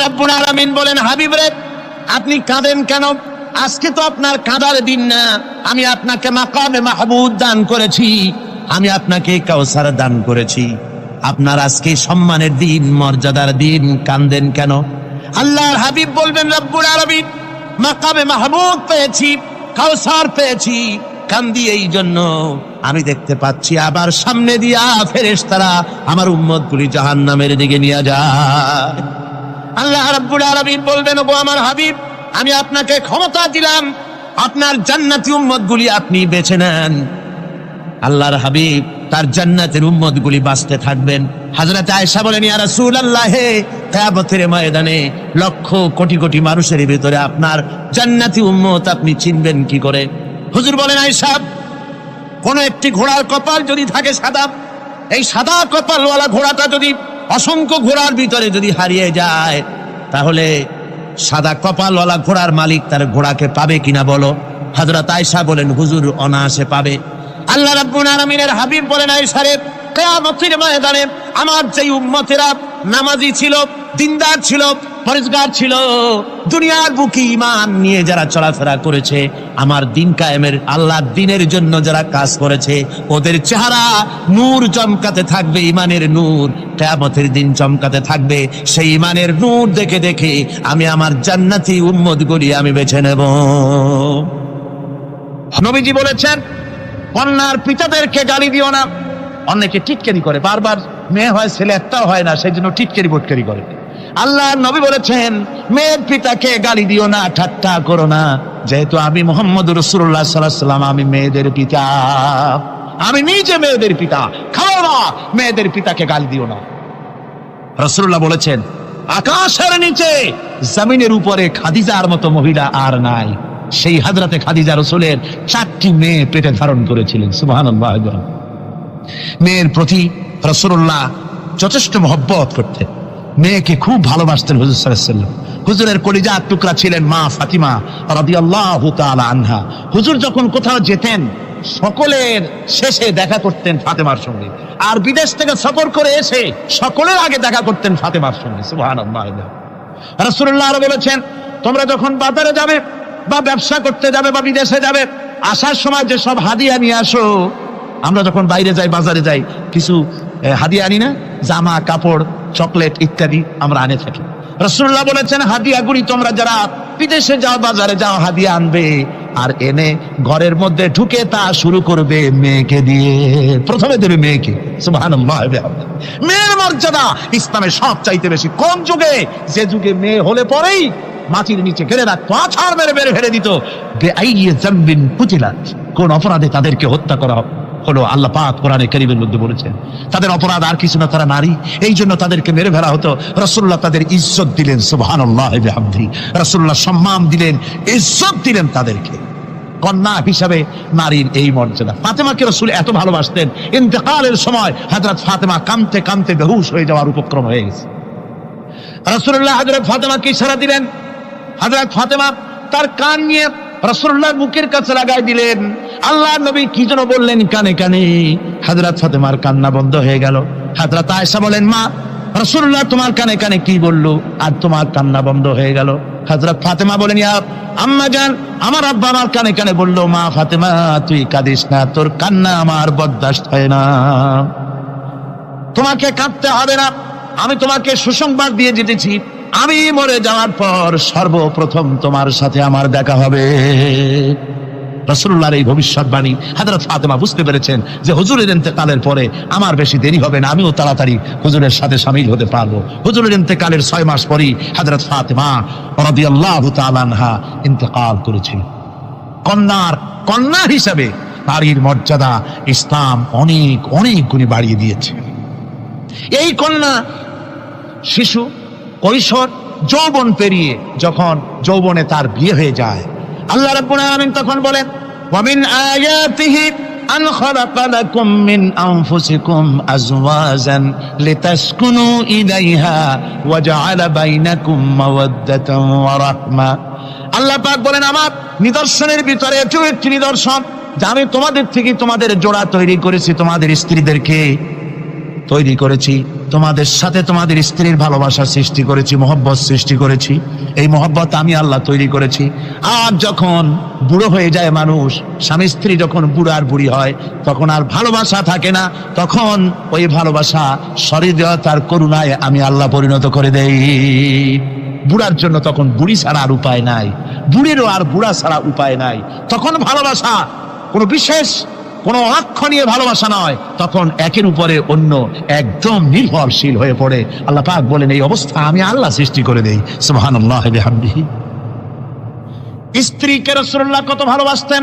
রাব্বুল আলামিন বলেন, হাবিব রে আপনি কাঁদেন কেন? আজকে তো আপনার কাঁদার দিন না। আমি আপনাকে মাকামে মাহমুদ দান করেছি, আমি আপনাকে কাউসার দান করেছি। আপনার আজকে সম্মানের দিন, মর্যাদার দিন, কাঁদেন কেন? আল্লাহর হাবিব বলবেন, রব্বুল আলামিন মাকামে মাহমুদ পেয়েছি, কাউসার পেয়েছি, কান্দি এই জন্য আমি দেখতে পাচ্ছি আবার সামনে দিয়া ফেরেশতারা আমার উম্মতগুলি জাহান্নামের দিকে নিয়ে যায়। আল্লাহ রাব্বুল আলামিন বলবেন, ওগো আমার হাবিব, আমি আপনাকে ক্ষমতা দিলাম, আপনার জান্নাতি উম্মতগুলি আপনি বেছে নেন। আল্লাহর হাবিব তার জান্নাতের উম্মতগুলি বাঁচতে থাকবেন। হযরত আয়েশা বলেন, ইয়া রাসূলুল্লাহ, কিয়ামতের ময়দানে লক্ষ কোটি কোটি মানুষের ভিতরে আপনার জান্নাতি উম্মত আপনি চিনবেন কি করে? হুজুর বলেন, আয়েশা, কোন একটি ঘোড়ার কপাল যদি থাকে সাদা, এই সাদা কপালওয়ালা ঘোড়াটা যদি অসংখ্য ঘোড়ার ভিতরে যদি হারিয়ে যায়, তাহলে সাদা কপালওয়ালা ঘোড়ার মালিক তার ঘোড়াকে পাবে কিনা বলো? হযরত আয়েশা বলেন, হুজুর অনায়াসে পাবে। আল্লাহ রাব্বুল আলামিনের হাবিব বলেন, আয়েশা রে, কিয়ামতের ময়দানে আমার যেই উম্মতেরা নামাজি ছিল, দিনদার ছিল, পরেজগার ছিল, দুনিয়ার বুকে ঈমান নিয়ে যারা চলাফেরা করেছে, আমার দিন কায়েমের আল্লাহর দিনের জন্য যারা কাজ করেছে, ওদের চেহারা নূর চমকাতে থাকবে, ঈমানের নূর কিয়ামতের দিন চমকাতে থাকবে। সেই ঈমানের নূর দেখে দেখে আমি আমার জান্নাতি উম্মতগুলি আমি বেছে নেব। নবীজি বলেছেন, কন্যার পিতাদেরকে গালি দিও না। অনেকে টিটকারি করে, বারবার মেয়ে হয় ছেলে একটাও হয় না, সেই জন্য টিটকারি বটকারি করে। আল্লাহর নবী বলেছেন, মেয়ের পিতাকে গালি দিও না, ঠাট্টা করো না, যেহেতু আমি মুহাম্মদুর রাসূলুল্লাহ সাল্লাল্লাহু আলাইহি ওয়াসাল্লাম, আমি মেয়েদের পিতা, আমি নিজে মেয়েদের পিতা। খাও না, মেয়েদের পিতাকে গালি দিও না। রাসূলুল্লাহ বলেছেন, আকাশের নিচে জমিনের উপরে খাদিজার মতো মহিলা আর নাই। সেই হযরতে খাদিজা রাসূলের 4টি মেয়ে পেটে ধারণ করেছিলেন। সুবহানাল্লাহ। মেয়ের প্রতি রাসূলুল্লাহ যথেষ্ট মহব্বত করতেন, মেয়েকে খুব ভালোবাসতেন হুজুর সাল্লাল্লাহু আলাইহি ওয়াসাল্লাম। হুজুরের কলিজার টুকরা ছিলেন মা ফাতিমা রাদিয়াল্লাহু তাআলা আনহা। হুজুর যখন কোথাও যেতেন, সকলের শেষে দেখা করতেন ফাতেমার সঙ্গে, আর বিদেশ থেকে সফর করে এসে সকলের আগে দেখা করতেন ফাতেমার সঙ্গে। সুবহানাল্লাহ। রাসূলুল্লাহ আরো বলেছেন, তোমরা যখন বাজারে যাবে বা ব্যবসা করতে যাবে বা বিদেশে যাবে, আসার সময় যে সব হাদিয়া নিয়ে আসো, আমরা যখন বাইরে যাই, বাজারে যাই, কিছু হাদিয়া আনি না, জামা কাপড় চকলেট ইত্যাদি আমরা আনে থাকি। রাসূলুল্লাহ বলেছেন, হাদিয়াগুলি তোমরা যারা বিদেশে যাও, বাজারে যাও, হাদিয়া আনবে, আর এনে ঘরের মধ্যে ঢুকে তা শুরু করবে মেয়েকে দিয়ে। প্রথমে দেবে মেয়েকে। সুবহানাল্লাহ। মেয়ের মর্যাদা ইসলামের সব চাইতে বেশি। কোন যুগে? যে যুগে মেয়ে হলে পরেই মাটির নিচে ঘেরে রাখতো, আছাড় মেরে মেরে ফেলে দিত। বেআইয়ি যামবিন কুতিলাত, কোন অপরাধে তাদেরকে হত্যা করা হলো, আল্লাহ পাক কোরআনে কারীমের মধ্যে বলেছেন তাদের অপরাধ আর কিছু না, তারা নারী, এই জন্য তাদেরকে মেরে ফেলা হতো। রাসূলুল্লাহ তাদের ইজ্জত দিলেন। সুবহানাল্লাহ বিহামদিহি। রাসূলুল্লাহ সম্মান দিলেন, ইজ্জত দিলেন তাদেরকে। কন্যা হিসাবে নারীর এই মর্যাদা। ফাতেমাকে রাসূল এত ভালোবাসতেন, ইন্তেকালের সময় হযরত ফাতেমা কাঁদতে কাঁদতে বেহুশ হয়ে যাওয়ার উপক্রম হয়ে গেছে। রাসূলুল্লাহ হযরত ফাতেমাকে ইশারা দিলেন। হযরত ফাতেমা তার কান নিয়ে রাসূলুল্লাহর মুখের কাছে লাগাই দিলেন। আল্লাহর নবী কি যেন বললেন কানে কানে, হযরত ফাতেমার কান্না বন্ধ হয়ে গেল। হযরত আয়েশা বলেন, মা, রাসূলুল্লাহ তোমার কানে কানে কি বললো আর তোমার কান্না বন্ধ হয়ে গেল? হযরত ফাতেমা বলেন, ইয়া আম্মা জান, আমার আব্বা আমার কানে কানে বললো, মা ফাতেমা তুই কাঁদিস না, তোর কান্না আমার বরদাস্ত হয় না, তোমাকে কাঁদতে হবে না, আমি তোমাকে সুসংবাদ দিয়ে যেতেছি, আমি মরে যাওয়ার পর সর্বপ্রথম তোমার সাথে আমার দেখা হবে। রাসূলুল্লাহর এই ভবিষ্যৎবাণী হযরত ফাতেমা বুঝতে পেরেছেন যে হুজুরের ইন্তেকালের পরে আমার বেশি দেরি হবে না, আমিও তাড়াতাড়ি হুজুরের সাথে শামিল হতে পারবো। হুজুরের ইন্তেকালের 6 মাস পরেই হযরত ফাতেমা রাদিয়াল্লাহু তাআলা আনহা ইন্তেকাল করেছেন। কন্যা হিসাবে নারীর মর্যাদা ইসলাম অনেক অনেক গুণে বাড়িয়ে দিয়েছে। এই কন্যা শিশু, কৈশোর, যৌবন পেরিয়ে যখন যৌবনে তার বিয়ে হয়ে যায়, আল্লাহ রাব্বুল আলামিন তখন বলেন, ওয়া মিন আয়াতিহি আন খালাকা লাকুম মিন আনফুসিকুম আজওয়াজান লিতাসকুনু ইলাইহা ওয়া জাআলা বাইনাকুম মাওয়াদ্দাতান ওয়া রাহমা। আল্লাহ পাক বলেন, আমার নিদর্শনের ভিতরে এটাও একটি নিদর্শন যে আমি তোমাদের থেকে তোমাদের জোড়া তৈরি করেছি, তোমাদের স্ত্রীদেরকে, তৈরি করেছি, তোমাদের সাথে তোমাদের স্ত্রীর ভালোবাসা সৃষ্টি করেছি, মহব্বত সৃষ্টি করেছি। এই মহব্বত আমি আল্লাহ তৈরি করেছি। আর যখন বুড়ো হয়ে যায় মানুষ, স্বামী স্ত্রী যখন বুড়ো আর বুড়ি হয়, তখন আর ভালোবাসা থাকে না, তখন ওই ভালোবাসা সহৃদয়তার করুণায় আমি আল্লাহ পরিণত করে দেই। বুড়ার জন্য তখন বুড়ি ছাড়া আর উপায় নাই, বুড়িরও আর বুড়া ছাড়া উপায় নাই। তখন ভালোবাসা কোনো বিশেষ কোনো অক্ষ নিয়ে ভালোবাসা নয়, তখন একের উপরে অন্য একদম নির্ভরশীল হয়ে পড়ে। আল্লাহ পাক বলেন এই অবস্থা আমি আল্লাহ সৃষ্টি করে দেই। সুবহানাল্লাহ বিহামদিহি। স্ত্রীকে রাসূলুল্লাহ কত ভালোবাসতেন।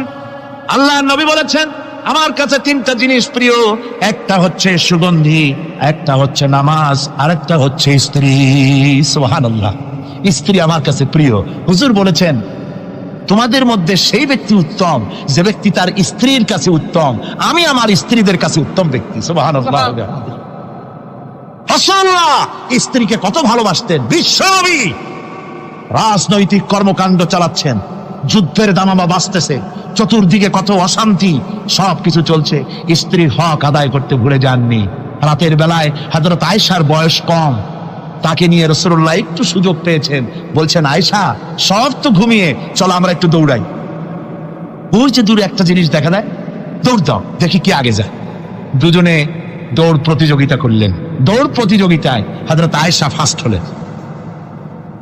আল্লাহর নবী বলেছেন আমার কাছে তিনটা জিনিস প্রিয়, একটা হচ্ছে সুগন্ধি, একটা হচ্ছে নামাজ, আরেকটা হচ্ছে স্ত্রী। সুবহানাল্লাহ। স্ত্রী আমার কাছে প্রিয়। হুজুর বলেছেন তোমাদের মধ্যে সেই ব্যক্তি উত্তম যে ব্যক্তি তার স্ত্রীর কাছে উত্তম, আমি আমার স্ত্রীদের কাছে উত্তম ব্যক্তি। সুবহানাল্লাহ। রাসূলুল্লাহ স্ত্রীকে কত ভালোবাসতেন। বিশ্বনবী রাজনৈতিক কর্মকাণ্ড চালাচ্ছেন, যুদ্ধের দামামা বাজতেছে, চতুর্দিকে কত অশান্তি, সবকিছু চলছে, স্ত্রীর হক আদায় করতে ভুলে যাননি। রাতের বেলায় হযরত আয়েশার বয়স কম, তাকে নিয়ে রাসূলুল্লাহ একটু সুযোগ পেয়েছেন, বলছেন আয়েশা সব তো ঘুমিয়ে, চলো আমরা একটু দৌড়াই। ওই যে দূরে একটা জিনিস দেখা যায়, দৌড় দাও দেখি কি আগে যায়। দুজনে দৌড় প্রতিযোগিতা করলেন। দৌড় প্রতিযোগিতায় হযরত আয়েশা ফার্স্ট হলেন,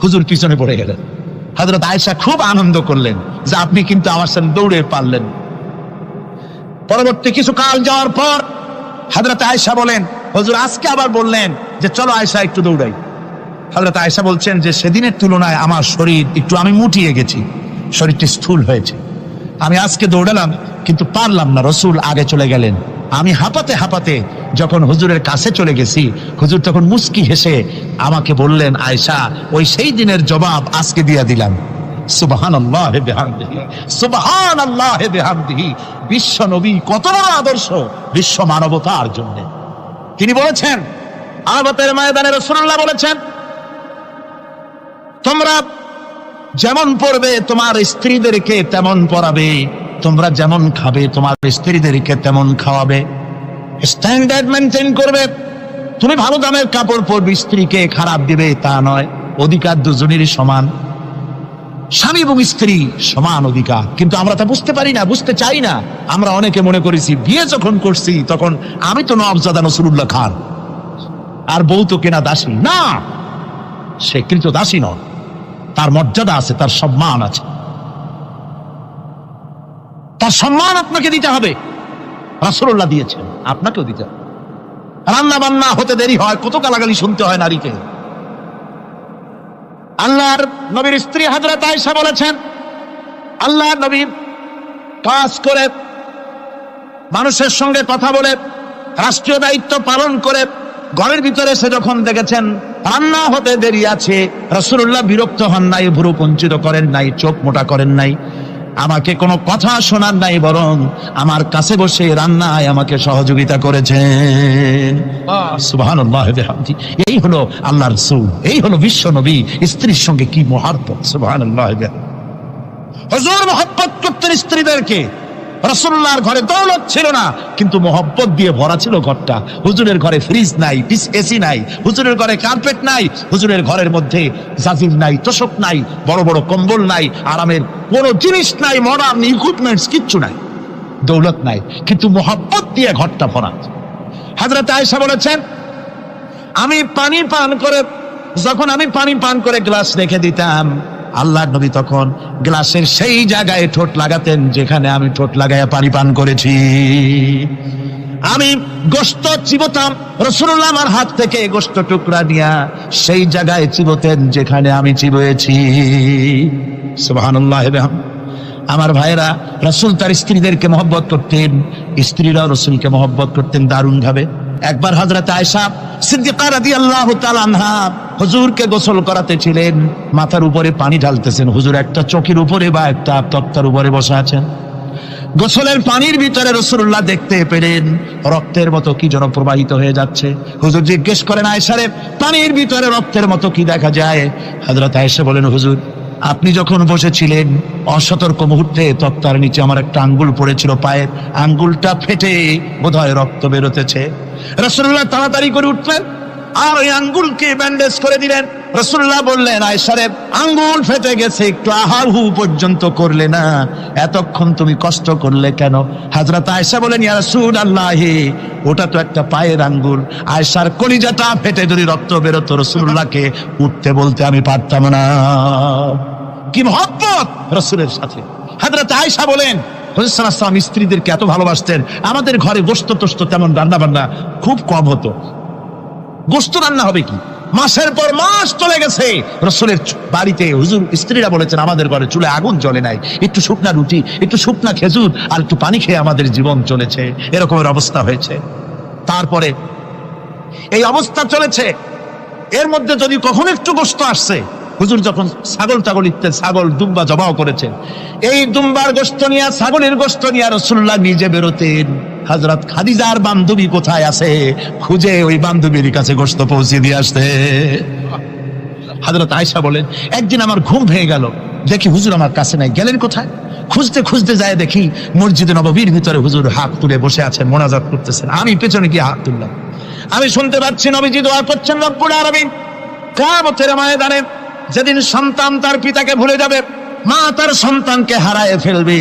হুজুর পিছনে পড়ে গেলেন। হযরত আয়েশা খুব আনন্দ করলেন যে আপনি কিন্তু আমার সাথে দৌড়ে পারলেন। পরবর্তী কিছু কাল যাওয়ার পর হযরত আয়েশা বলেন হুজুর আজকে আবার বললেন যে চলো আয়েশা একটু দৌড়াই। হযরত আয়েশা বলছেন যে সেদিনের তুলনায় আমার শরীর একটু, আমি মুটিয়ে গেছি, শরীরটি স্থূল হয়েছে, আমি আজকে দৌড়ালাম কিন্তু পারলাম না। রাসূল আগে চলে গেলেন, আমি হাঁপাতে হাঁপাতে যখন হুজুরের কাছে চলে গেছি, হুজুর তখন মুস্কি হেসে আমাকে বললেন আয়েশা ওই সেই দিনের জবাব আজকে দিয়ে দিলাম। সুবহানাল্লাহ বিহামদিহি, সুবহানাল্লাহ বিহামদিহি। বিশ্ব নবী কত বড় আদর্শ বিশ্ব মানবতার জন্য। তিনি বলেছেন আরাফাতের ময়দানে রাসূলুল্লাহ বলেছেন তোমরা যেমন পড়বে তোমার স্ত্রীদেরকে তেমন পড়াবে, তোমরা যেমন খাবে তোমার স্ত্রীদেরকে তেমন খাওয়াবে, স্ট্যান্ডার্ড মেনটেন করবে। তুমি ভালো দামের কাপড় পরবে, স্ত্রীকে খারাপ দিবে তা নয়। অধিকার দুজনেরই সমান, স্বামী এবং স্ত্রী সমান অধিকার, কিন্তু আমরা তা বুঝতে পারি না, বুঝতে চাই না। আমরা অনেকে মনে করেছি বিয়ে যখন করছি তখন আমি তো নওয়াবজাদা নসরুল্লাহ খান আর বউ তো কেনা দাসী। না, সে কিন্তু দাসী নয়, তার মর্যাদা আছে, তার সম্মান আছে, তার সম্মান আপনাকে দিতে হবে। রাসূলুল্লাহ দিয়েছেন, আপনাকেও দিতে হবে। রান্না বান্না হতে দেরি হয়, কত গালাগালি শুনতে হয় নারীকে। আল্লাহর নবীর স্ত্রী হযরত আয়েশা বলেছেন আল্লাহর নবী কাজ করে, মানুষের সঙ্গে কথা বলে, রাষ্ট্রীয় দায়িত্ব পালন করে ঘরের ভিতরে এসে যখন দেখেছেন রান্না হতে দেরি আছে, রাসূলুল্লাহ বিরক্ত হন নাই, ভুরু কুঞ্চিত করেন নাই, চোখ মোটা করেন নাই, আমাকে কোনো কথা শোনার নাই, বরং আমার কাছে বসে রান্নায় আমাকে সহযোগিতা করেছেন। সুবহানাল্লাহ বিহামদিহি। এই হলো আল্লাহর রাসূল, এই হলো বিশ্ব নবী। স্ত্রীর সঙ্গে কি মহব্বত! সুবহানাল্লাহ বিহামদিহি। হুজুর মহব্বত করতেন স্ত্রীদেরকে। রাসূলুল্লাহর ঘরে দৌলত ছিল না, কিন্তু মহব্বত দিয়ে ভরা ছিল ঘরটা। হুজুরের ঘরে ফ্রিজ নাই, এসি নাই, হুজুরের ঘরে কার্পেট নাই, হুজুরের ঘরের মধ্যে জাজির নাই, তোশক নাই, বড় বড় কম্বল নাই, আরামের কোনো জিনিস নাই, মডার্ন ইকুইপমেন্টস কিচ্ছু নাই, দৌলত নাই, কিন্তু মহব্বত দিয়ে ঘরটা ভরা। হযরত আয়েশা বলেছেন আমি পানি পান করে, যখন আমি পানি পান করে গ্লাস রেখে দিতাম, আল্লাহর নবী তখন গ্লাসের সেই জায়গায় ঠোঁট লাগাতেন যেখানে আমি ঠোঁট লাগাইয়া পানি পান করেছি। আমি গোশত চিবোতাম, রাসূলুল্লাহ আমার হাত থেকে গোশত টুকরা নিয়া সেই জায়গায় চিবোতেন যেখানে আমি চিবয়েছি। সুবহানাল্লাহ। আমার ভাইরা, রাসূল তার স্ত্রীদেরকে মহব্বত করতেন, স্ত্রীরাও রাসূলকে মহব্বত করতেন দারুণ ভাবে। একবার হযরত আয়েশা সিদ্দিকা রাদিয়াল্লাহু তাআলা আনহা হুজুরকে গোসল করাতে ছিলেন, মাথার উপরে পানি ঢালতেছেন, হুজুর একটা চকির উপরে বা একটা তক্তার উপরে বসে আছেন। গোসলের পানির ভিতরে রাসূলুল্লাহ দেখতে পেলেন রক্তের মতো কি যেন প্রবাহিত হয়ে যাচ্ছে। হুজুর জিজ্ঞেস করেন আয়েশারে পানির ভিতরে রক্তের মতো কি দেখা যায়? হযরত আয়েশা বলেন হুজুর আপনি যখন বসেছিলেন অসতর্ক মুহূর্তে তক্তার নিচে আমার একটা আঙ্গুল পড়েছিল, পায়ের আঙ্গুলটা ফেটে বোধহয় রক্ত বেরোতেছে। রাসূলুল্লাহ তাড়াতাড়ি করে উঠলেন আর ওই আঙ্গুলকে ব্যান্ডেজ করে দিলেন। রাসূলুল্লাহ বললেন, আয়েশা রে, আঙ্গুল ফেটে গেছে, একটু আহাহু পর্যন্ত করলে না, এতক্ষণ তুমি কষ্ট করলে কেন? হযরত আয়েশা বলেন, ইয়া রাসূলুল্লাহ, ওটা তো একটা পায়ের আঙ্গুল। আয়েশার কলিজাটা ফেটে যদি রক্ত বেরোতো রাসূলুল্লাহকে উঠতে বলতে আমি পারতাম না। কি মহব্বত রাসূলের সাথে। হযরত আয়েশা বলেন, রাসূল সাল্লাল্লাহু আলাইহি ওয়াসাল্লাম স্ত্রীদেরকে এত ভালোবাসতেন, আমাদের ঘরে গোশত টোস্ত তেমন রান্না বান্না খুব কম হতো। গোশত রান্না হবে কি, মাসের পর মাস চলে গেছে রাসূলের বাড়িতে, হুজুর স্ত্রীরা বলেছেন আমাদের ঘরে চুলে আগুন জ্বলে নাই, একটু শুকনা রুটি, একটু শুকনা খেজুর আর একটু পানি খেয়ে আমাদের জীবন চলেছে, এরকমের অবস্থা হয়েছে। তারপরে এই অবস্থা চলেছে, এর মধ্যে যদি কখনো একটু গোশত আসছে, হুজুর যখন ছাগল ইত্যাদি ছাগল দুম্বা জবাও করেছেন, এই দুম্বার গোশত নিয়ে ছাগলের গোশত নিয়ে রাসূলুল্লাহ নিজে বেরোতেন। হযরত খাদিজার বান্ধবী কোথায় আছে খুঁজে ওই বান্ধবীর কাছে গোশত পৌঁছে দিয়ে আসতে। হযরত আয়েশা বলেন, একদিন আমার ঘুম ভেঙে গেল, দেখি হুজুর আমার কাছে নাই, গেলেন কোথায়? খুঁজতে খুঁজতে যায় দেখি মসজিদে নববীর ভিতরে হুজুর হাত তুলে বসে আছেন, মোনাজাত করতেছেন। আমি পেছনে গিয়ে হাত তুললাম, আমি শুনতে পাচ্ছি নবীজি দোয়া করছেন রব্বুল আলামিন কিয়ামতের ময়দানে যেদিন সন্তান তার পিতাকে ভুলে যাবে, মা তার সন্তানকে হারায় ফেলবে,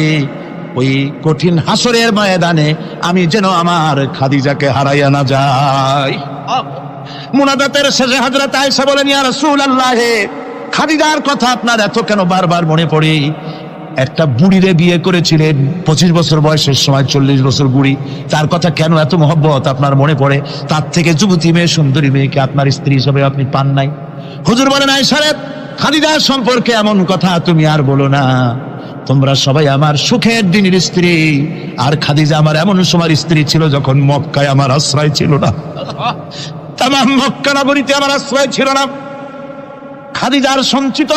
ওই কঠিন হাসরের ময়দানে আমি যেন আমার খাদিজাকে হারাইয়া না যাই। মুনাজাতের শেষে হযরত আয়েশা বলেন, ইয়া রাসূলুল্লাহ, খাদিজার কথা আপনার এত কেন বারবার মনে পড়ে? একটা বুড়িরে বিয়ে করেছিলেন 25 বছর বয়সের সময়, 40 বছর বুড়ি, তার কথা কেন এত মহব্বত আপনার মনে পড়ে? তার থেকে যুবতী মেয়ে, সুন্দরী মেয়েকে আপনার স্ত্রী হিসেবে আপনি পান নাই? হুজুর বলেন, আয়েশা রে, খাদিজার সম্পর্কে এমন কথা তুমি আর বলো না, তোমরা সবাই আমার সুখের দিনের স্ত্রী, আর খাদিজা আমার এমন সময় স্ত্রী ছিল যখন মক্কায় আমার আশ্রয় ছিল না, তামাম মক্কা নগরীতে আমার আশ্রয় ছিল না। খাদিজার সঞ্চিত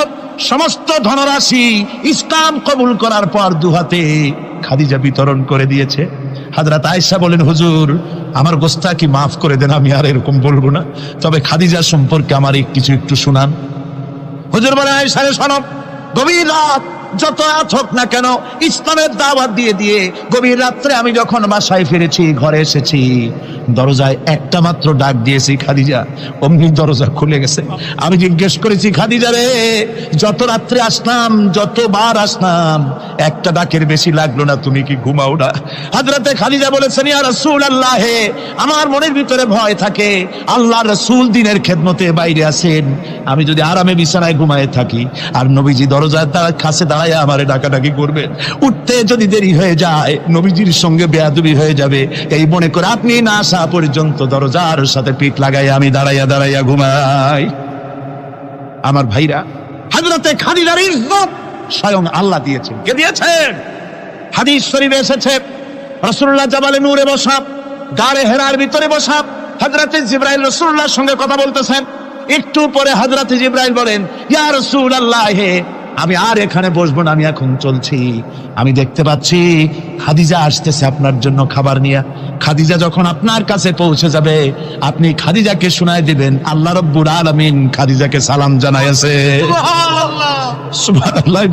সমস্ত ধনরাশি ইসলাম কবুল করার পর দুহাতে খাদিজা বিতরণ করে দিয়েছে। হযরত আয়েশা বলেন, হুজুর আমার গোস্তাকি মাফ করে দেন, আমি আর এরকম বলবো না, তবে খাদিজা সম্পর্কে আমার কিছু একটু শুনান। হুজুর বলেন, আয়েশা রে, শোনো, গভীর রাত যত রাত হোক না কেন, ইসলামের দাওয়াত দিয়ে দিয়ে গভীর রাত্রে আমি যখন বাসায় ফিরেছি, ঘরে এসেছি, দরজায় একটা মাত্র ডাক দিয়েছি, খাদিজা, অমনি দরজা খুলে গেছে। আমি জিজ্ঞেস করেছি, খাদিজা রে, যত রাত্রে আসলাম, যতবার আসলাম, একটা ডাকের বেশি লাগলো না, তুমি কি ঘুমাও না? হযরতে খাদিজা বলেছেন, ইয়া রাসূলুল্লাহ, আমার মনের ভিতরে ভয় থাকে, আল্লাহর রাসূল দিনের খেদমতে বাইরে আছেন, আমি যদি আরামে বিছানায় ঘুমায় থাকি আর নবীজি দরজার কাছে দাঁড়ায় আমারে ডাকাডাকি করবেন, উঠতে যদি দেরি হয়ে যায় নবীজির সঙ্গে বেয়াদবি হয়ে যাবে, এই মনে করে আপনি না আসা পর্যন্ত দরজার সাথে পিঠ লাগাই আমি দাঁড়াইয়া দাঁড়াইয়া ঘুমাই। আমার ভাইরা, হযরতে খাদিজার ইজ্জত স্বয়ং আল্লাহ দিয়েছেন। কে দিয়েছেন? হাদিস শরীফে এসেছে, রাসূলুল্লাহ জাবালে নূরে বসা, গারে হেরার ভিতরে বসা, হযরতে জিবরাইল রাসূলুল্লাহর সঙ্গে কথা বলতেছেন। একটু পরে হযরতে জিবরাইল বলেন, ইয়া রাসূলুল্লাহ, আমি আর এখানে বসবো না, আমি এখন চলছি। আমি দেখতে পাচ্ছি খাদিজা আসতেছে আপনার জন্য খাবার নিয়ে। খাদিজা যখন আপনার কাছে পৌঁছে যাবে, আপনি খাদিজাকে শোনায় দিবেন আল্লাহ রাব্বুল আলামিন খাদিজাকে সালাম জানাইছে। সুবহানাল্লাহ, সুবহানাল্লাহ।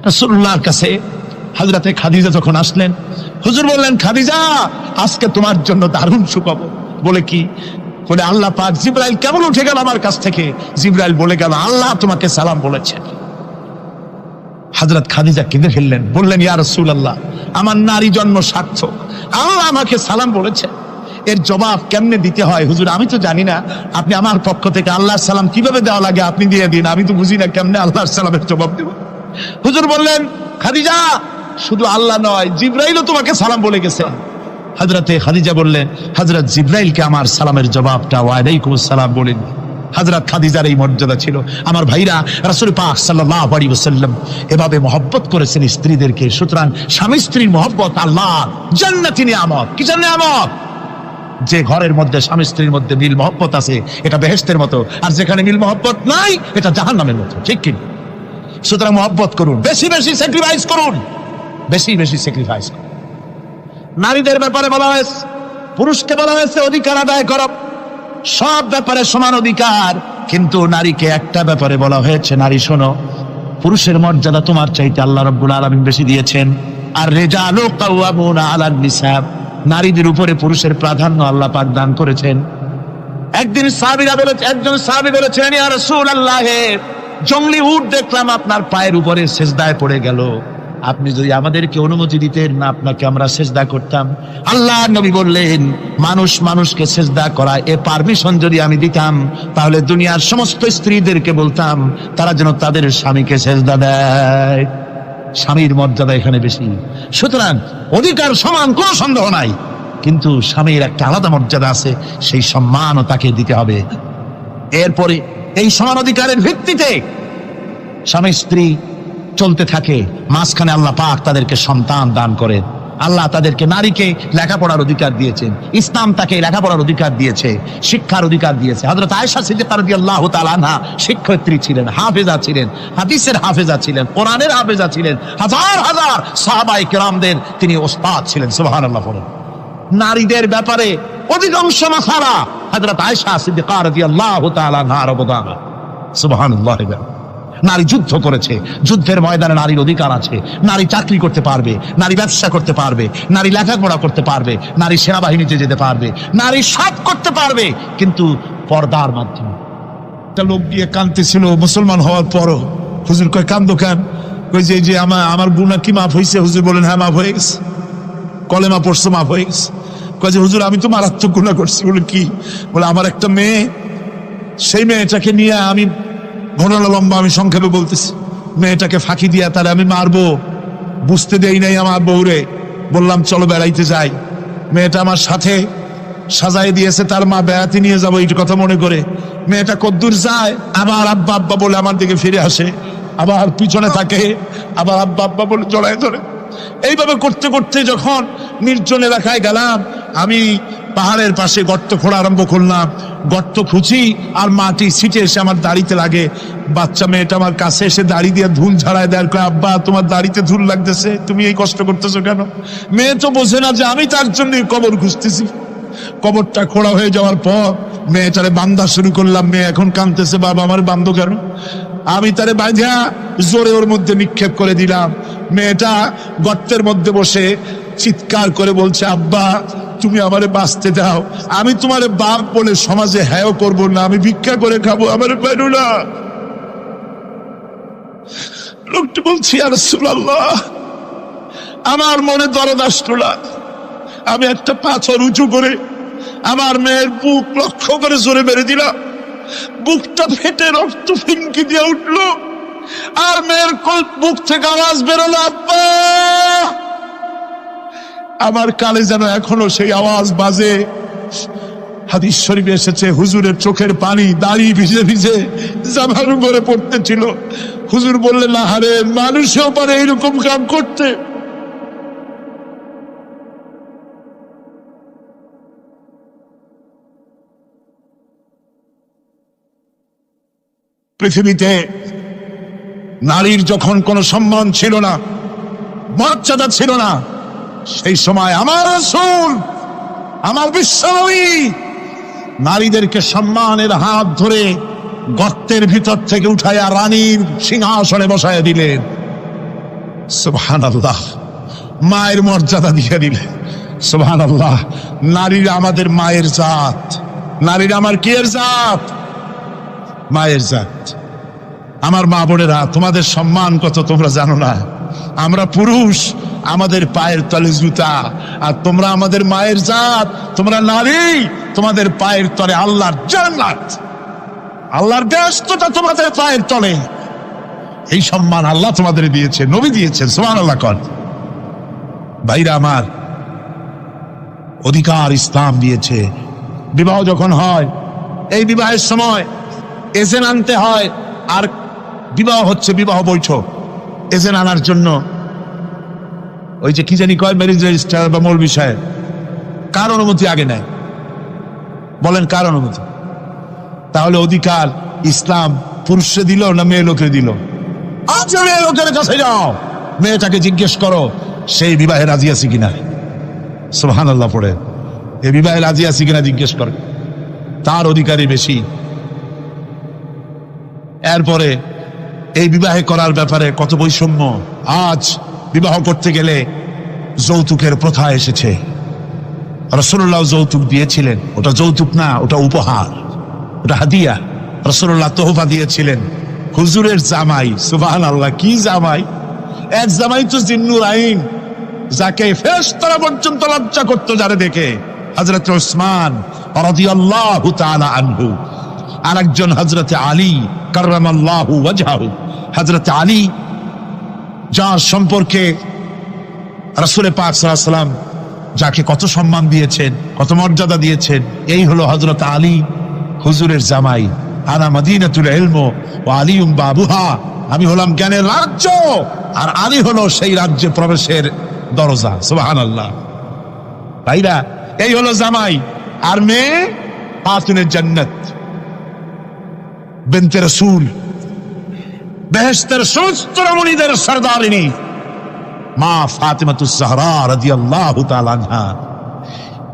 রাসূলুল্লাহর কাছে হযরতে খাদিজা যখন আসলেন, হুজুর বললেন, খাদিজা, আজকে তোমার জন্য দারুণ সুখবর। বলে কি? বলে, আল্লাহ পাক জিবরাইল কেমন উঠে গেল আমার কাছ থেকে, জিবরাইল বলে গেল আল্লাহ তোমাকে সালাম বলেছেন। হযরত খাদিজা কেঁদে ফেললেন, বললেন, ইয়া রাসূলুল্লাহ, আমার নারী জন্ম সার্থক, আল্লাহ আমাকে সালাম বলেছেন, এর জবাব কেমনে দিতে হয় হুজুর আমি তো জানি না, আপনি আমার পক্ষ থেকে আল্লাহর সালাম কিভাবে দেওয়া লাগে আপনি দিয়ে দিন, আমি তো বুঝি না কেমনে আল্লাহর সালামের জবাব দেব। হুজুর বললেন, খাদিজা, শুধু আল্লাহ নয়, জিবরাইলও তোমাকে সালাম বলে গেছে। হযরতে খাদিজা বললেন, হযরত জিবরাইলকে আমার সালামের জবাবটা ওয়ালাইকুম আসসালাম বলেন। হযরত খাদিজার এই মর্যাদা ছিল। আমার ভাইরা, রাসূল পাক সাল্লাল্লাহু আলাইহি ওয়াসাল্লাম এভাবে মহব্বত করেছেন স্ত্রীদেরকে। সুতরাং স্বামী স্ত্রীর মহব্বত আল্লাহর জান্নাতি নিয়ামত। কিসের নিয়ামত? যে ঘরের মধ্যে স্বামী স্ত্রীর মধ্যে মিল মহব্বত আছে, এটা বেহেশতের মতো, আর যেখানে মিল মহব্বত নাই, এটা জাহান্নামের মতো। ঠিক কি? সুতরাং মহব্বত করুন, বেশি বেশি স্যাক্রিফাইস করুন, বেশি বেশি স্যাক্রিফাইস করুন। নারীদের ব্যাপারে বলা হয়েছে, পুরুষকে বলা হয়েছে অধিকার আদায় করো, সব ব্যাপারে সমান অধিকার। কিন্তু নারীকে একটা ব্যাপারে বলা হয়েছে, নারী শোনো, পুরুষের মর্যাদা তোমার চাইতে আল্লাহ রাব্বুল আলামিন বেশি দিয়েছেন। আর রিজালু কাওয়ামুনা আলান নিসা, নারীদের উপরে পুরুষের প্রাধান্য আল্লাহ পাক দান করেছেন। একজন সাহাবী বলেছিলেন, ইয়া রাসূলুল্লাহ, জংলি উট দেখলাম আপনার পায়ের উপরে সেজদায় পড়ে গেল, আপনি যদি আমাদেরকে অনুমতি দিতেন না আপনাকে আমরা সেজদা করতাম। আল্লাহ নবী বললেন, মানুষ মানুষকে সেজদা করা এ পারমিশন যদি আমি দিতাম তাহলে দুনিয়ার সমস্ত স্ত্রীদেরকে বলতাম তারা যেন তাদের স্বামীকে সেজদা দেয়। স্বামীর মর্যাদা এখানে বেশি, সুতরাং অধিকার সমান, কোনো সন্দেহ নাই, কিন্তু স্বামীর একটা আলাদা মর্যাদা আছে, সেই সম্মানও তাকে দিতে হবে। এরপরে এই সমান অধিকারের ভিত্তিতে স্বামী স্ত্রী চলতে থাকে, মাঝখানে আল্লাহ পাক তাদেরকে সন্তান দান করেন। আল্লাহ তাদেরকে, নারীকে লেখাপড়ার অধিকার দিয়েছেন, ইসলাম তাকে লেখাপড়ার অধিকার দিয়েছে, শিক্ষার অধিকার দিয়েছে। হযরত আয়েশা সিদ্দিকা রাদিয়াল্লাহু তাআলা আনহা শিক্ষয়িত্রী ছিলেন, হাফেজা ছিলেন, হাদিসের হাফেজা ছিলেন, কোরআনের হাফেজা ছিলেন, হাজার হাজার সাহাবায়ে কেরামদের তিনি ওস্তাদ ছিলেন। সুবহানাল্লাহ বলেন। নারীদের ব্যাপারে অধিকাংশ মাসালা হযরত আয়েশা সিদ্দিকা রাদিয়াল্লাহু তাআলা আনহার অবদান। সুবহানাল্লাহ। নারী যুদ্ধ করেছে, যুদ্ধের ময়দানে নারীর অধিকার আছে। নারী চাকরি করতে পারবে, নারী ব্যবসা করতে পারবে, নারী লেখাপড়া করতে পারবে, নারী সেনাবাহিনীতে যেতে পারবে, নারী সব করতে পারবে, কিন্তু পর্দার মাধ্যমে। একটা লোক গিয়ে কাঁদতেছিল মুসলমান হওয়ার পরও। হুজুর কয়, কান্দো কেন? কই যে আমার গুনাহ কি মাফ হয়েছে? হুজুর বলেন, হ্যাঁ মাফ হয়ে গেছে, কলেমা পড়ছো, মাফ হয়ে গেছে। কয় যে হুজুর আমি তো মারাত্মক গুনাহ করছি। বলে কি? বলে আমার একটা মেয়ে, সেই মেয়েটাকে নিয়ে আমি, ঘটনা লম্বা, আমি সংক্ষেপে বলতেছি, মেয়েটাকে ফাঁকি দিয়া তারে আমি মারবো, বুঝতে দেই নাই আমার বউরে। বললাম চলো বেড়াইতে যাই, মেয়েটা আমার সাথে সাজায় দিয়েছে, তার মা বেড়াতে নিয়ে যাবো এই কথা মনে করে। মেয়েটা কদ্দূর যায়, আবার আব্বা আব্বা বলে আমার দিকে ফিরে আসে, আবার পিছনে থাকে, আবার আব্বা আব্বা বলে জড়ায় ধরে। এইভাবে করতে করতে যখন নির্জন এলাকায় গেলাম, আমি পাহাড়ের পাশে গর্ত খোঁড়া আরম্ভ করলাম। গর্ত খুঁজি আর মাটি ছিটে এসে আমার দাড়িতে লাগে। বাচ্চা মেয়েটা আমার কাছে এসে দাড়ি দিয়ে ধুল ঝাড়ায় দেয়, কয় আব্বা তোমার দাড়িতে ধুল লাগতেছে, তুমি এই কষ্ট করতেছো কেন? মেয়ে তো বোঝে না যে আমি তার জন্য কবর খুঁজতেছি। কবরটা খোঁড়া হয়ে যাওয়ার পর মেয়েটারে বান্ধা শুরু করলাম। মেয়ে এখন কাঁদতেছে, বাবা আমার বান্ধ কেন? আমি তারে বাঁধা জোরে ওর মধ্যে নিক্ষেপ করে দিলাম। মেয়েটা গর্তের মধ্যে বসে চিৎকার করে বলছে, আব্বা তুমি আমারে বাঁচতে দাও, আমি তোমারে বাপ বলে সমাজে হ্যাঁ করবো না, আমি ভিক্ষা করে খাবো, আমারে পাইল না। লোকটি বলছি, ইয়া রাসূলুল্লাহ, আমার মনে দরদ আসলো না। আমি একটা পাথর উঁচু করে আমার মেয়ের বুক লক্ষ্য করে জোরে মেরে দিলাম। বুকটা ফেটে রক্ত ফিনকি দিয়ে উঠলো, আর মেয়ের বুক থেকে আওয়াজ বেরোলো, আব্বা। আমার কানে যেন এখনো সেই আওয়াজ বাজে। হাদিস শরীফে এসেছে, হুজুরের চোখের পানি দাড়ি ভিজে ভিজে জামার উপরে পড়তেছিল। হুজুর বললেন, আহারে, মানুষও পারে এইরকম কাম করতে। পৃথিবীতে নারীর যখন কোনো সম্মান ছিল না, মর্যাদা ছিল না, সেই সময় আমার রাসূল, আমার বিশ্বনবী নারীদেরকে সম্মানের হাত ধরে গর্তের ভিতর থেকে উঠাইয়া রানীর সিংহাসনে বসাইয়া দিলেন। সুবহানাল্লাহ। মায়ের মর্যাদা দিয়ে দিলেন। সুবহানাল্লাহ। নারীরা আমাদের মায়ের জাত। নারীরা আমার কিয়ের জাত? মায়ের জাত। আমার মা বোনেরা, তোমাদের সম্মান কত তোমরা জানো না। আমরা পুরুষ, আমাদের পায়ের তলে জুতা, আর তোমরা আমাদের মায়ের জাত, তোমরা নারী, তোমাদের পায়ের তলে আল্লাহর জান্নাত, আল্লাহর ব্যস্ততা তোমাদের পায়ের তলে। এই সম্মান আল্লাহ তোমাদের দিয়েছে, নবী দিয়েছেন। সুবহানাল্লাহ। কর ভাইরা আমার, অধিকার ইসলাম দিয়েছে। বিবাহ যখন হয়, এই বিবাহের সময় এজেন্ট আনতে হয়। আর বিবাহ হচ্ছে বিবাহ বৈঠক, এজেন্ট আনার জন্য ওই যে কি জানি কয়, ম্যারেজ রেজিস্ট্রার বা মৌলবি সাহেব, কার অনুমতি আগে নেয়? বলেন কার অনুমতি? তাহলে অধিকার ইসলাম পুরুষে দিল না মেয়ে লোকে দিল? আজ মেয়ে লোকের কাছে যাও, মেয়েটাকে জিজ্ঞেস করো সেই বিবাহে রাজি আছে কিনা। সুবহানাল্লাহ পড়ে, এই বিবাহে রাজি আছে কিনা জিজ্ঞেস করো, তার অধিকারই বেশি। এরপরে এই বিবাহে করার ব্যাপারে কত বৈষম্য। আজ বিবাহ করতে গেলে যৌতুকের প্রথা এসেছে। রাসূলুল্লাহ যৌতুক দিয়েছিলেন, ওটা যৌতুক না, ওটা উপহার, ওটা হাদিয়া। রাসূলুল্লাহ তোহফা দিয়েছিলেন হুজুরের জামাই। সুবহানাল্লাহ, কি জামাই! এক জামাই তো জিন্নুর আইন, যাকে ফেরেশতারা পর্যন্ত লজ্জা করতো যারে দেখে, হযরত উসমান রাদিয়াল্লাহু তাআলা আনহু। আরেকজন হযরত আলী কাররামাল্লাহু ওয়াজহাহু। হযরত আলী, যার সম্পর্কে রাসূল পাক সাল্লাল্লাহু আলাইহি ওয়াসাল্লাম যাকে কত সম্মান দিয়েছেন, কত মর্যাদা দিয়েছেন, এই হলো হযরত আলী হুজুরের জামাই। আনা মদিনাতুল ইলম ওয়া আলিউম বাবুহা, আমি হলাম জ্ঞানের রাজ্য আর আলী হলো সেই রাজ্যে প্রবেশের দরজা। সুবহানাল্লাহ। ভাইরা, এই হলো জামাই। আর মেয়ে খাতুনের জান্নাত, বিনতে রাসূল, বেহেশতের সমস্ত রমণীদের সরদারিনী মা ফাতিমাতুজ জাহরা রাদিয়াল্লাহু তাআলা আনহা।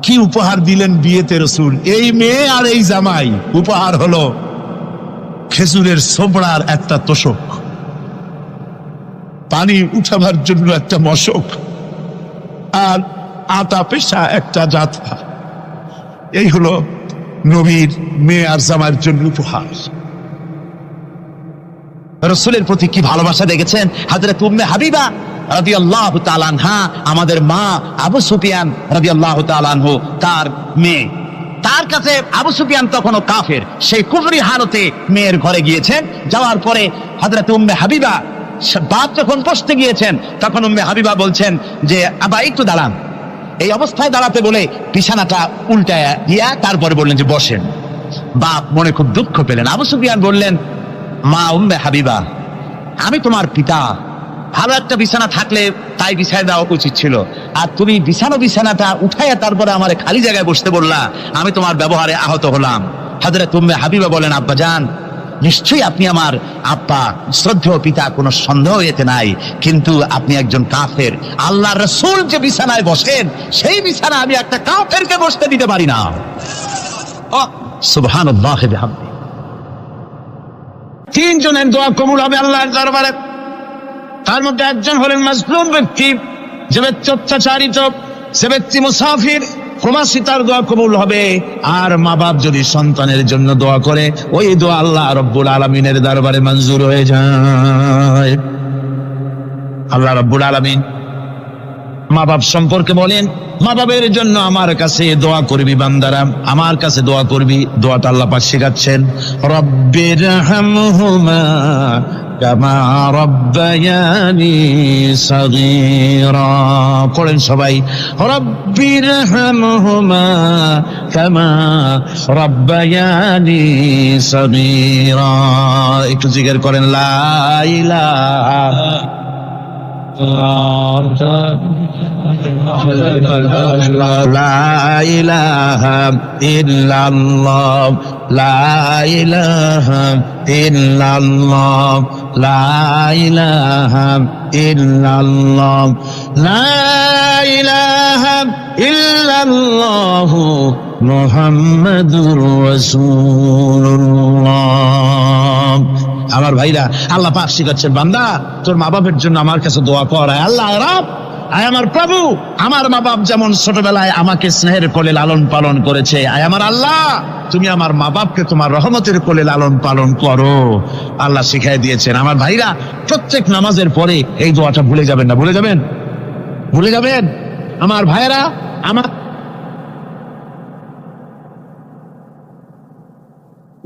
কি উপহার দিলেন বিয়েতে রাসূল! এই মেয়ে আর এই জামাই। উপহার হলো খেজুরের ছোবড়ার একটা তোশক, পানি উঠাবার জন্য একটা মশক, আর আতা পেশা একটা জাতা। এই হলো নবীর মেয়ে আর জামাইয়ের জন্য উপহার। রাসূলের প্রতি কি ভালোবাসা দেখেছেন হযরত উম্মে হাবিবা রাদিয়াল্লাহু তাআলা আনহা, আমাদের মা আবু সুফিয়ান রাদিয়াল্লাহু তাআলা আনহু, তার মেয়ে। তার কাছে আবু সুফিয়ান তখনও কাফের, সেই কুফরি হালতে মেয়ের ঘরে গিয়েছেন। যাওয়ার পরে হযরত উম্মে হাবিবা বাপ যখন বসতে গিয়েছেন, তখন উম্মে হাবিবা বলছেন যে আবা একটু দাঁড়ান। এই অবস্থায় দাঁড়াতে বলে বিছানাটা উল্টায়া দিয়া তারপরে বললেন যে বসেন। বাপ মনে খুব দুঃখ পেলেন। আবু সুফিয়ান বললেন, মা উম্মে হাবিবা, আমি তোমার পিতা, ভালো একটা বিছানা থাকলে তাই বিছায় দেওয়া উচিত ছিল, আর তুমি বিছানাটা উঠাইয়া তারপরে আমার খালি জায়গায় বসতে বললা, আমি তোমার ব্যবহারে আহত হলাম। হযরত উম্মে হাবিবা বলেন, আব্বা জান, নিশ্চয়ই আপনি আমার আব্বা, শ্রদ্ধেয় পিতা, কোনো সন্দেহ এতে নাই, কিন্তু আপনি একজন কাফের। আল্লাহর রাসূল যে বিছানায় বসেন, সেই বিছানা আমি একটা কাফেরকে বসতে দিতে পারি না। সুবহানাল্লাহ ওয়া বিহামদিহি। তিনজনের দোয়া কবুল হবে আল্লাহর দরবারে। তার মধ্যে একজন হলেন মাজলুম ব্যক্তি, যে ব্যক্তি অত্যাচারিত, সে ব্যক্তি মুসাফির, প্রবাসী, তার দোয়া কবুল হবে। আর মা বাপ যদি সন্তানের জন্য দোয়া করে, ওই দোয়া আল্লাহ রব্বুল আলামিনের দরবারে মঞ্জুর হয়ে যায়। আল্লাহ রব্বুল আলামিন মা বাপ সম্পর্কে বলেন, মা বাবের জন্য আমার কাছে দোয়া করবি বান্দারা, আমার কাছে দোয়া করবি। দোয়াটা আল্লাহ পাক শেখাচ্ছেন, রব্বিরহামহুমা কামা রব্বায়ানি সগীরা। পড়েন সবাই, রব্বিরহামহুমা কামা রব্বায়ানি সগীরা। একটু জিকির করেন, লা ইলাহা লা ইলাহা ইল্লাল্লাহ, লা ইলাহা ইল্লাল্লাহ, লা ইলাহা ইল্লাল্লাহ, লা ইলাহা ইল্লাল্লাহ মুহাম্মাদুর রাসূলুল্লাহ। আমার ভাইরা, আল্লাহ পাক শিখাচ্ছেন, বান্দা তোর মা বাপের জন্য আমার কাছে দোয়া কর। আল্লাহ রব, আয় আমার প্রভু, আমার মা বাপ যেমন ছোটবেলায় আমাকে স্নেহের কোলে লালন পালন করেছে, আয় আমার আল্লাহ, তুমি আমার মা বাপকে তোমার রহমতের কোলে লালন পালন করো। আল্লাহ শিখাই দিয়েছেন। আমার ভাইরা, প্রত্যেক নামাজের পরে এই দোয়াটা ভুলে যাবেন না। ভুলে যাবেন? ভুলে যাবেন? আমার ভাইরা, আমার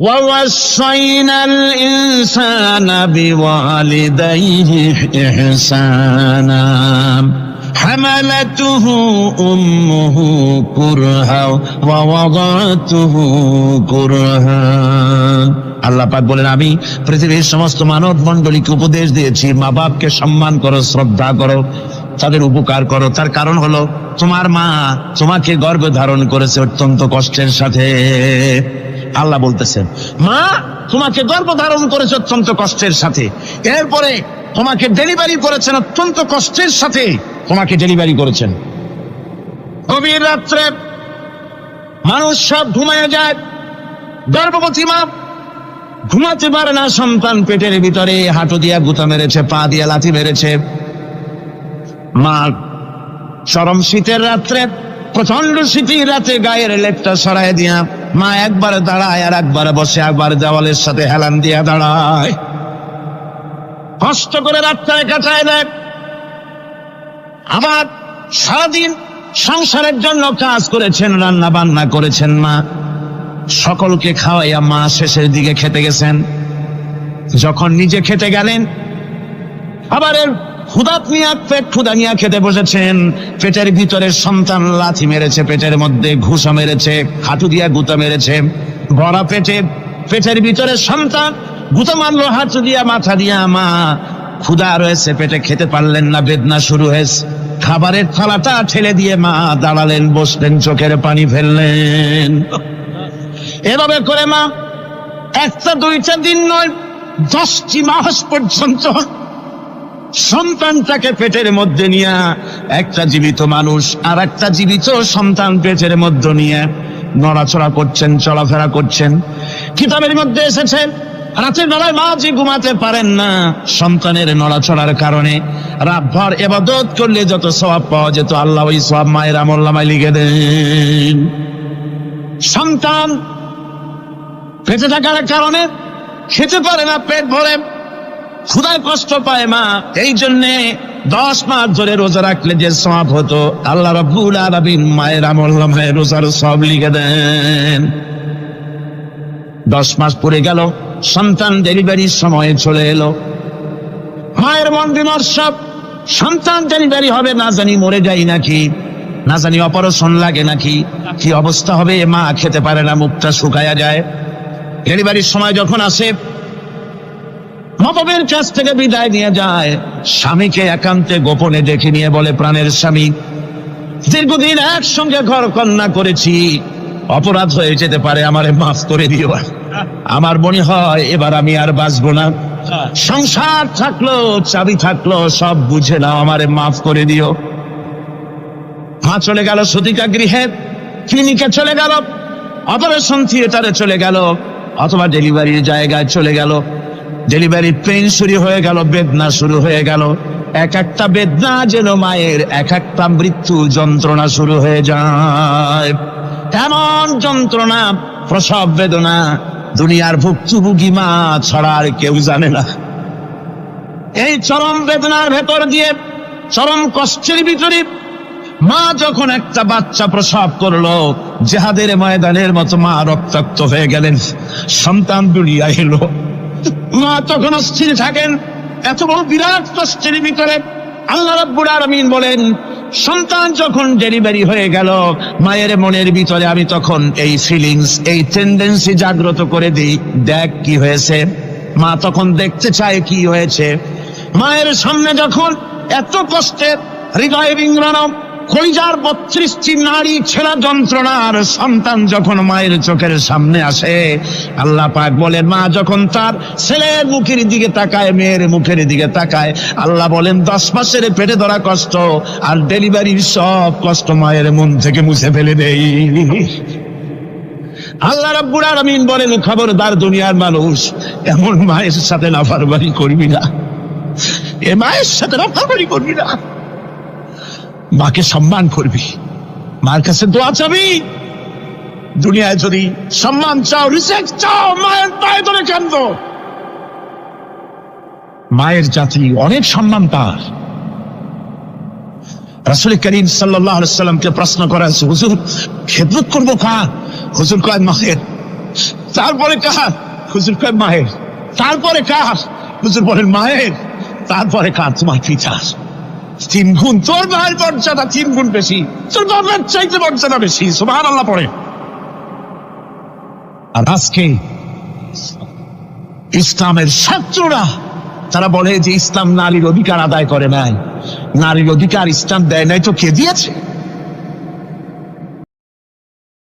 وَوَصَّيْنَا الْإِنسَانَ بِوَالِدَيْهِ إِحْسَانًا حَمَلَتْهُ أُمُّهُ كُرْهًا وَوَضَعَتْهُ كُرْهًا। আল্লাহ পাক বলেন, আমি পৃথিবীর সমস্ত মানব মণ্ডলীকে উপদেশ দিয়েছি, মা বাপকে সম্মান করো, শ্রদ্ধা করো, তাদের উপকার করো। তার কারণ হলো, তোমার মা তোমাকে গর্ভে ধারণ করেছে অত্যন্ত কষ্টের সাথে। আল্লাহ বলতেছেন, মা তোমাকে গর্ভধারণ করেছে অত্যন্ত কষ্টের সাথে, এরপরে তোমাকে ডেলিভারি করেছেন অত্যন্ত কষ্টের সাথে, তোমাকে ডেলিভারি করেছেন। গভীর রাত্রে মানুষ সব ঘুমিয়ে যায়, গর্ভবতী মা ঘুমাতে পারে না সন্তান পেটের ভিতরে, হাঁটু দিয়া গুতা মেরেছে, পা দিয়া লাথি মেরেছে। মা চরম শীতের রাত্রে, প্রচন্ড শীতের রাতে গায়ের লেপটা সরাই দিয়া মা একবার দাঁড়ায় আর একবার বসে, একবার দেওয়ালের সাথে হেলান দিয়া দাঁড়ায়, কষ্ট করে রাতটায় কাটায় দেয়। আবার সারাদিন সংসারের জন্য কাজ করেছেন, রান্না বান্না করেছেন মা, সকলকে খাওয়াইয়া মা শেষের দিকে খেতে গেছেন। যখন নিজে খেতে গেলেন, আবার ক্ষুধাত নিয়ে পেট ক্ষুধা নিয়ে খেতে বসেছেন, পেটের ভিতরে সন্তান লাথি মেরেছে, পেটের মধ্যে ঘুষা মেরেছে, হাঁটু দিয়া গুতা মেরেছে, ভরা পেটে, পেটের ভিতরে সন্তান গুতা মারলো হাঁটু দিয়া, মাথা দিয়া। মা ক্ষুধা রয়েছে, পেটে খেতে পারলেন না, বেদনা শুরু হয়েছে। খাবারের থালাটা ঠেলে দিয়ে মা দাঁড়ালেন, বসলেন, চোখের পানি ফেললেন। এভাবে করে মা একটা দুইটা দিন নয়, 10টি মাস পর্যন্ত সন্তানটাকে পেটের মধ্যে নিয়ে, একটা জীবিত মানুষ আর একটা জীবিত সন্তান পেটের মধ্যে নিয়ে নড়াচড়া করছেন, চলাফেরা করছেন। কিতাবের মধ্যে এসেছে রাতের বেলায় মা যে ঘুমাতে পারেন না সন্তানের নড়াচড়ার কারণে, রাতভর ইবাদত করলে যত সওয়াব পাওয়া যেত আল্লাহ ওই সওয়াব মায়ের আমলনামায় লিখে দেন। সন্তান পেটে থাকার কারণে খেতে পারে না, পেট ভরে ক্ষুধায় কষ্ট পায় মা, এই জন্যে 10 মাস ধরে রোজা রাখলে যে সওয়াব হতো আল্লাহ রাব্বুল আলামিন মায়ের আমলনামায় রোজার সওয়াব লিখে দেন। 10 মাস পরে গেল, সন্তান ডেলিভারির সময় চলে এলো। মায়ের মন বিমর্ষ, সন্তান ডেলিভারি হবে, না জানি মরে যাই নাকি, না জানি অপারেশন লাগে নাকি, কি অবস্থা হবে। মা খেতে পারে না, মুখটা শুকায়া যায়। ডেলিভারির সময় যখন আসে, মাবাবের কাছ থেকে বিদায় নিয়ে যায়, স্বামীকে একান্তে গোপনে ডেকে নিয়ে বলে, প্রাণের স্বামী, দীর্ঘদিন একসঙ্গে ঘর কন্যা করেছি, অপরাধ হয়ে যেতে পারে, আমারে মাফ করে দিও। আমার মনে হয় এবার আমি আর বাঁচবো না, সংসার থাকলো, চাবি থাকলো, সব বুঝে নাও, আমারে মাফ করে দিও। মা চলে গেল সতিকা গৃহে, ক্লিনিকে চলে গেল, অপারেশন থিয়েটারে চলে গেল, অথবা ডেলিভারির জায়গায় চলে গেল। ডেলিভারি পেইন শুরু হয়ে গেল, বেদনা শুরু হয়ে গেল। এক একটা বেদনা যেন মায়ের এক একটা মৃত্যু যন্ত্রণা শুরু হয়ে যায়। এমন যন্ত্রণা, প্রসব বেদনা দুনিয়ার ভুক্তভোগী মা ছাড়া আর কেউ জানে না। এই চরম বেদনার ভেতর দিয়ে, চরম কষ্টের ভিতরে মা যখন একটা বাচ্চা প্রসব করলো, জিহাদের ময়দানের মতো মা রক্তাক্ত হয়ে গেলেন, সন্তান দুনিয়া এলো। মা তখন অস্থির থাকেন, এত বড় বিরাট কষ্টের ভিতরে। আল্লাহ রাব্বুল আলামিন বলেন, সন্তান যখন ডেলিভারি হয়ে গেল, মায়ের মনের ভিতরে আমি তখন এই ফিলিংস, এই টেন্ডেন্সি জাগ্রত করে দিই, দেখ কি হয়েছে। মা তখন দেখতে চায় কি হয়েছে। মায়ের সামনে যখন এত কষ্টে হৃদয় বিংড়ানো, কলিজার 32টি নাড়ি ছেঁড়া যন্ত্রণার সন্তান যখন মায়ের চোখের সামনে আসে, আল্লাহ পাক বলেন, মা যখন তার ছেলের মুখের দিকে তাকায়, মেয়ের মুখের দিকে তাকায়, আল্লাহ বলেন 10 মাসের পেটে ধরা কষ্ট আর ডেলিভারির সব কষ্ট মায়ের মন থেকে মুছে ফেলে দেই। আল্লাহ রাব্বুল আলামিন বলেন, খবরদার দুনিয়ার মানুষ, এমন মায়ের সাথে নাফরমানি করবি না, এ মায়ের সাথে নাফরমানি করবি না, মাকে সম্মান করবি, মার কাছে দোয়া চাবি। দুনিয়ায় যদি সম্মান চাও, রিসপেক্ট চাও, মায়ের পায়ে ধরে কাঁদো। মায়ের জাতি অনেক সম্মান তার। রাসূল করিম সাল্লাল্লাহু আলাইহি ওয়াসাল্লামকে প্রশ্ন করা হয়েছে, হুজুর খেদমত করবো কার? হুজুর কয় মায়ের। তারপরে কার? হুজুর কয় মায়ের। তারপরে কার? হুজুর বলেন মায়ের। তারপরে কার? তোমার পিতার। 3 গুণ, তোর ভাইয়ের মর্যাদা 3 গুণ বেশি, তোর বাবার চাইতে মর্যাদা বেশি। সুবহানাল্লাহ পড়ে। আর আজকে ইসলামের শত্রুরা তারা বলে যে ইসলাম নারীর অধিকার আদায় করে নাই। নারীর অধিকার ইসলাম দেয় নাই তো কে দিয়েছে?